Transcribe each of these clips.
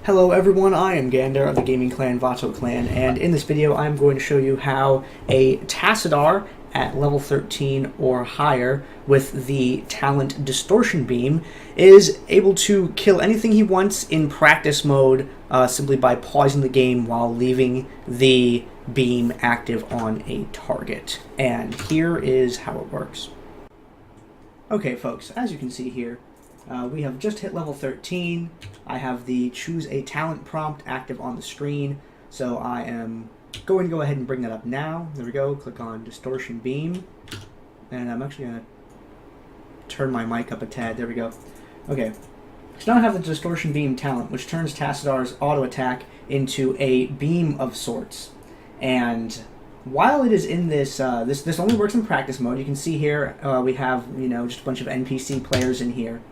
Hello everyone, I am Gander of the gaming clan Vato Clan, and in this video I'm going to show you how a Tassadar at level 13 or higher with the talent Distortion Beam is able to kill anything he wants in practice mode simply by pausing the game while leaving the beam active on a target. And here is how it works. Okay folks, as you can see here, we have just hit level 13. I have the choose a talent prompt active on the screen, so I am going to go ahead and bring that up now. There we go, click on Distortion Beam, and I'm actually going to turn my mic up a tad. There we go. Okay, so now I have the Distortion Beam talent, which turns Tassadar's auto attack into a beam of sorts. And while it is in this, this only works in practice mode. You can see here we have, just a bunch of NPC players in here.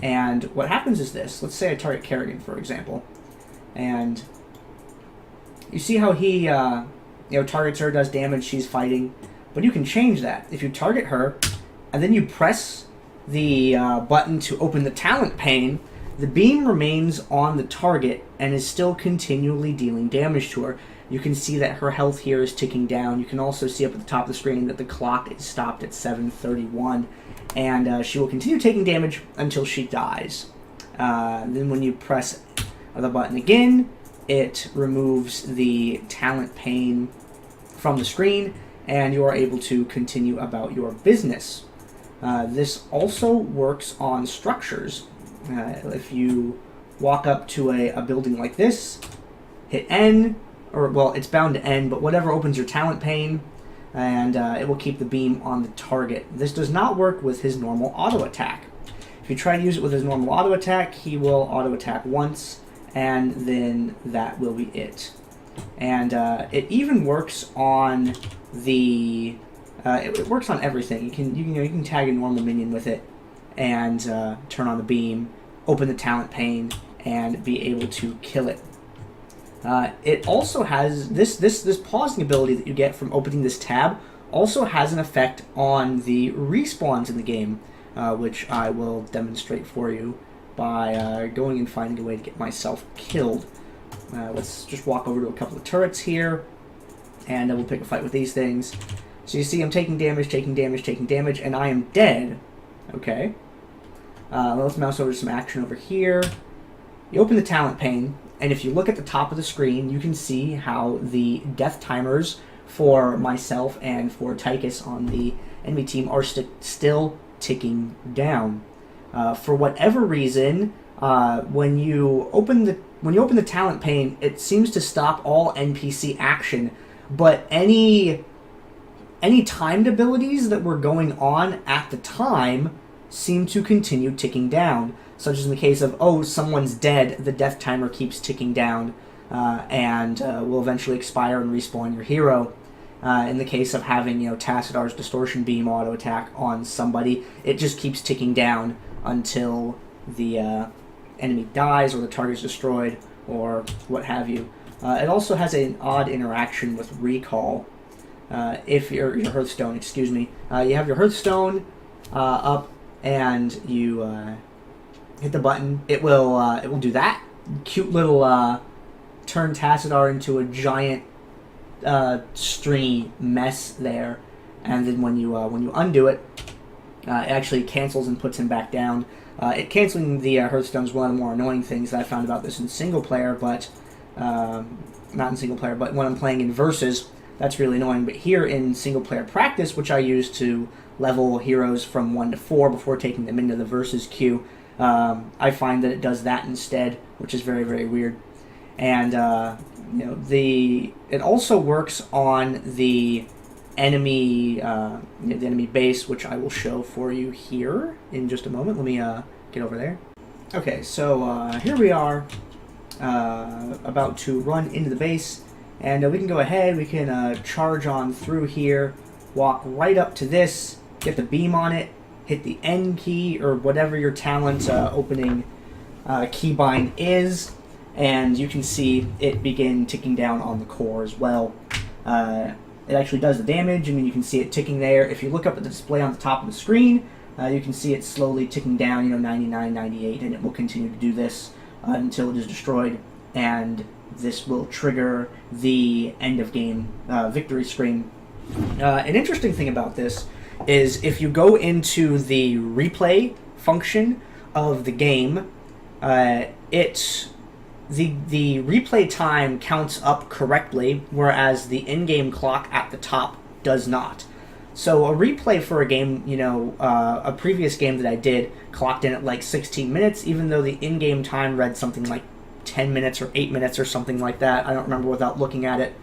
And what happens is this. Let's say I target Kerrigan, for example, and you see how he targets her, does damage, she's fighting, but you can change that. If you target her and then you press the button to open the talent pane, the beam remains on the target and is still continually dealing damage to her. You can see that her health here is ticking down. You can also see up at the top of the screen that the clock is stopped at 7:31. And she will continue taking damage until she dies. Then when you press the button again, it removes the talent pane from the screen, and you are able to continue about your business. This also works on structures. If you walk up to a building like this, hit N, or well, it's bound to N, but whatever opens your talent pane, and it will keep the beam on the target. This does not work with his normal auto attack. If you try to use it with his normal auto attack, he will auto attack once, and then that will be it. And it even works on the it works on everything. You can tag a normal minion with it, and turn on the beam, open the talent pane, and be able to kill it. It also has this pausing ability that you get from opening this tab also has an effect on the respawns in the game, which I will demonstrate for you by going and finding a way to get myself killed. Let's just walk over to a couple of turrets here, and then we'll pick a fight with these things. So you see I'm taking damage, and I am dead. Okay. Let's mouse over to some action over here. You open the talent pane, and if you look at the top of the screen, you can see how the death timers for myself and for Tychus on the enemy team are still ticking down. For whatever reason, when you open the talent pane, it seems to stop all NPC action, but any timed abilities that were going on at the time seem to continue ticking down. Such as in the case of, oh, someone's dead, the death timer keeps ticking down and will eventually expire and respawn your hero. In the case of having, Tassadar's Distortion Beam auto attack on somebody, it just keeps ticking down until the enemy dies or the target is destroyed or what have you. It also has an odd interaction with recall. If your Hearthstone, excuse me, you have your Hearthstone up and you hit the button, it will do that cute little turn Tassadar into a giant stringy mess there, and then when you undo it, it actually cancels and puts him back down. Canceling the Hearthstone is one of the more annoying things that I found about this in single player, but not in single player, but when I'm playing in versus, that's really annoying. But here in single player practice, which I use to level heroes from 1 to 4 before taking them into the versus queue, I find that it does that instead, which is very, very weird. And it also works on the enemy base, which I will show for you here in just a moment. Let me get over there. Okay, so here we are about to run into the base, and we can go ahead. We can charge on through here, walk right up to this, get the beam on it, hit the N key or whatever your talent opening keybind is, and you can see it begin ticking down on the core as well. It actually does the damage, and you can see it ticking there. If you look up at the display on the top of the screen, you can see it slowly ticking down, 99, 98, and it will continue to do this until it is destroyed, and this will trigger the end of game victory screen. An interesting thing about this is if you go into the replay function of the game, the replay time counts up correctly, whereas the in-game clock at the top does not. So a replay for a game, a previous game that I did clocked in at like 16 minutes, even though the in-game time read something like 10 minutes or 8 minutes or something like that. I don't remember without looking at it.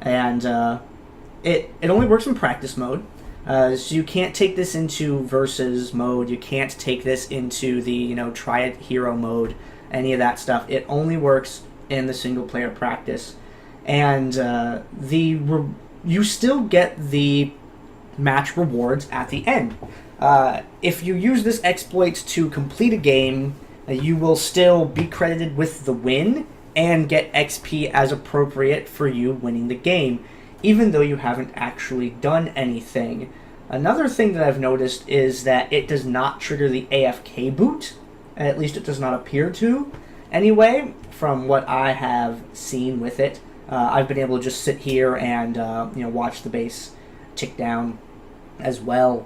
And it only works in practice mode. So you can't take this into versus mode. You can't take this into the, try it hero mode, any of that stuff. It only works in the single player practice. And you still get the match rewards at the end. If you use this exploit to complete a game, you will still be credited with the win and get XP as appropriate for you winning the game, even though you haven't actually done anything. Another thing that I've noticed is that it does not trigger the AFK boot. At least it does not appear to. Anyway, from what I have seen with it, I've been able to just sit here and watch the base tick down as well.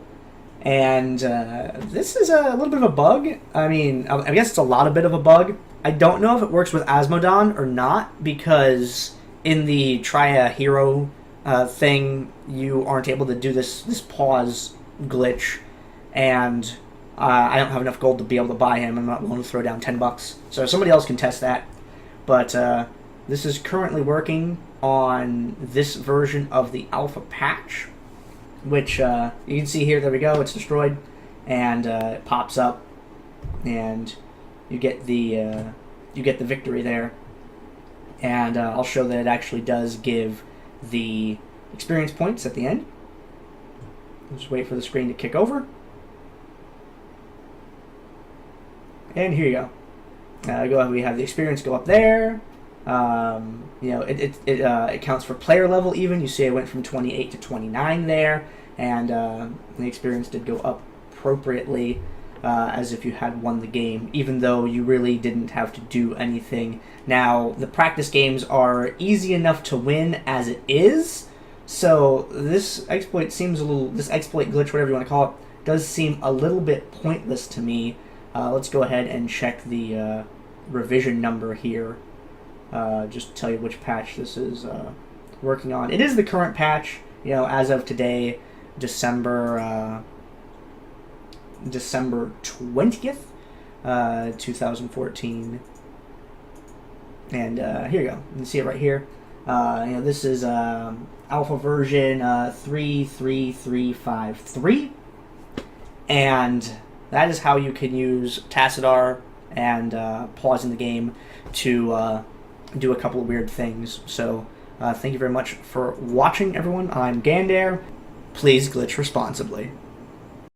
And this is a little bit of a bug. I mean, I guess it's a lot of bit of a bug. I don't know if it works with Asmodon or not, because in the try a hero thing, you aren't able to do this pause glitch, and I don't have enough gold to be able to buy him. I'm not willing to throw down $10, so somebody else can test that. But this is currently working on this version of the alpha patch, which you can see here. There we go. It's destroyed, and it pops up, and you get the victory there. And I'll show that it actually does give the experience points at the end. Just wait for the screen to kick over, and here you go. We have the experience go up there. It counts for player level even. You see I went from 28 to 29 there, and the experience did go up appropriately, as if you had won the game, even though you really didn't have to do anything. Now, the practice games are easy enough to win as it is, so this exploit glitch, whatever you want to call it, does seem a little bit pointless to me. Let's go ahead and check the revision number here. Just to tell you which patch this is working on. It is the current patch, as of today, December 20th, 2014. And here you go. You can see it right here. This is alpha version 33353, and that is how you can use Tassadar and pausing the game to do a couple of weird things. So thank you very much for watching, everyone. I'm Gander. Please glitch responsibly.